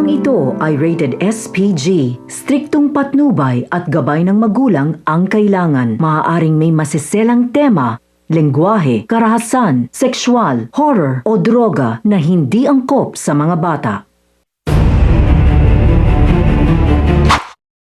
Programang ito ay rated SPG. Striktong patnubay at gabay ng magulang ang kailangan. Maaaring may masiselang tema, lengguwahe, karahasan, sexual, horror o droga na hindi angkop sa mga bata.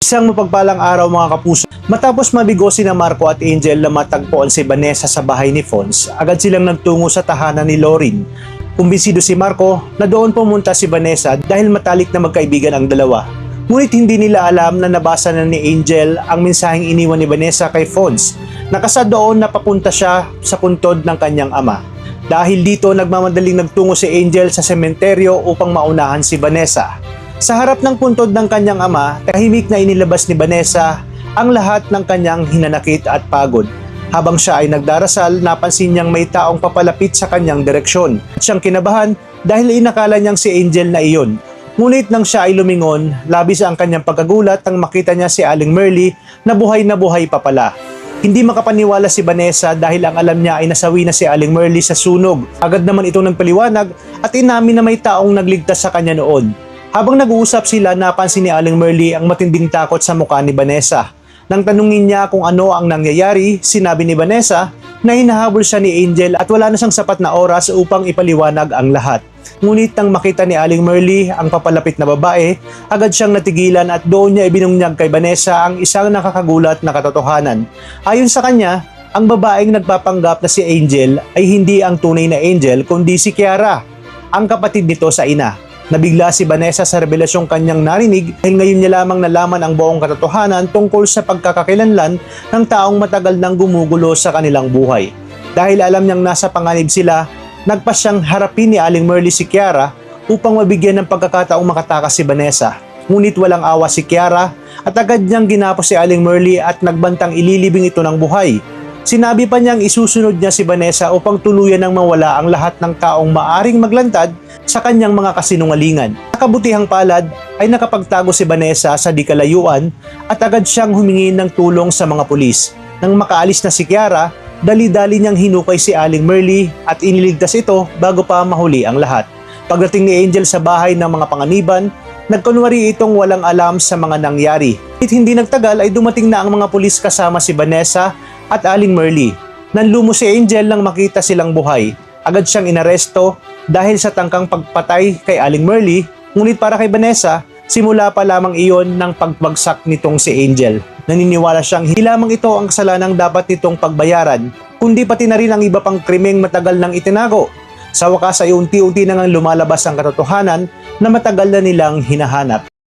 Isang mapagpalang araw mga kapuso. Matapos mabigo sina Marco at Angel na matagpuan si Vanessa sa bahay ni Fons, agad silang nagtungo sa tahanan ni Lauren. Kumbinsido si Marco na doon pumunta si Vanessa dahil matalik na magkaibigan ang dalawa. Ngunit hindi nila alam na nabasa na ni Angel ang mensaheng iniwan ni Vanessa kay Fons. Nakasa doon na papunta siya sa puntod ng kanyang ama. Dahil dito nagmamadaling nagtungo si Angel sa sementeryo upang maunahan si Vanessa. Sa harap ng puntod ng kanyang ama, tahimik na inilabas ni Vanessa ang lahat ng kanyang hinanakit at pagod. Habang siya ay nagdarasal, napansin niyang may taong papalapit sa kanyang direksyon. Siyang kinabahan dahil inakala niyang si Angel na iyon. Ngunit nang siya ay lumingon, labis ang kanyang pagkagulat nang makita niya si Aling Merly na buhay pa pala. Hindi makapaniwala si Vanessa dahil ang alam niya ay nasawi na si Aling Merly sa sunog. Agad naman itong nagpaliwanag at inamin na may taong nagligtas sa kanya noon. Habang nag-uusap sila, napansin ni Aling Merly ang matinding takot sa mukha ni Vanessa. Nang tanungin niya kung ano ang nangyayari, sinabi ni Vanessa na hinahabol siya ni Angel at wala na siyang sapat na oras upang ipaliwanag ang lahat. Ngunit nang makita ni Aling Merly ang papalapit na babae, agad siyang natigilan at doon niya ibinunyag kay Vanessa ang isang nakakagulat na katotohanan. Ayon sa kanya, ang babaeng nagpapanggap na si Angel ay hindi ang tunay na Angel kundi si Kiara, ang kapatid nito sa ina. Nabigla si Vanessa sa revelasyong kanyang narinig dahil ngayon niya lamang nalaman ang buong katotohanan tungkol sa pagkakakilanlan ng taong matagal nang gumugulo sa kanilang buhay. Dahil alam niyang nasa panganib sila, nagpa siyang harapin ni Aling Merly si Kiara upang mabigyan ng pagkakataong makatakas si Vanessa. Ngunit walang awa si Kiara at agad niyang ginapos si Aling Merly at nagbantang ililibing ito ng buhay. Sinabi pa niyang isusunod niya si Vanessa upang tuluyan ng mawala ang lahat ng taong maaring maglantad sa kanyang mga kasinungalingan. Nakabutihang palad ay nakapagtago si Vanessa sa di kalayuan at agad siyang humingi ng tulong sa mga pulis. Nang makaalis na si Kiara, dali-dali niyang hinukay si Aling Merly at iniligtas ito bago pa mahuli ang lahat. Pagdating ni Angel sa bahay ng mga panganiban, nagkunwari itong walang alam sa mga nangyari. At hindi nagtagal ay dumating na ang mga pulis kasama si Vanessa at Aling Merly. Nanlumo si Angel nang makita silang buhay. Agad siyang inaresto dahil sa tangkang pagpatay kay Aling Merly, ngunit para kay Vanessa, simula pa lamang iyon ng pagbagsak nitong si Angel. Naniniwala siyang hindi lamang ito ang kasalanang dapat nitong pagbayaran, kundi pati na rin ang iba pang krimeng matagal nang itinago. Sa wakas ay unti-unti na ngang lumalabas ang katotohanan na matagal na nilang hinahanap.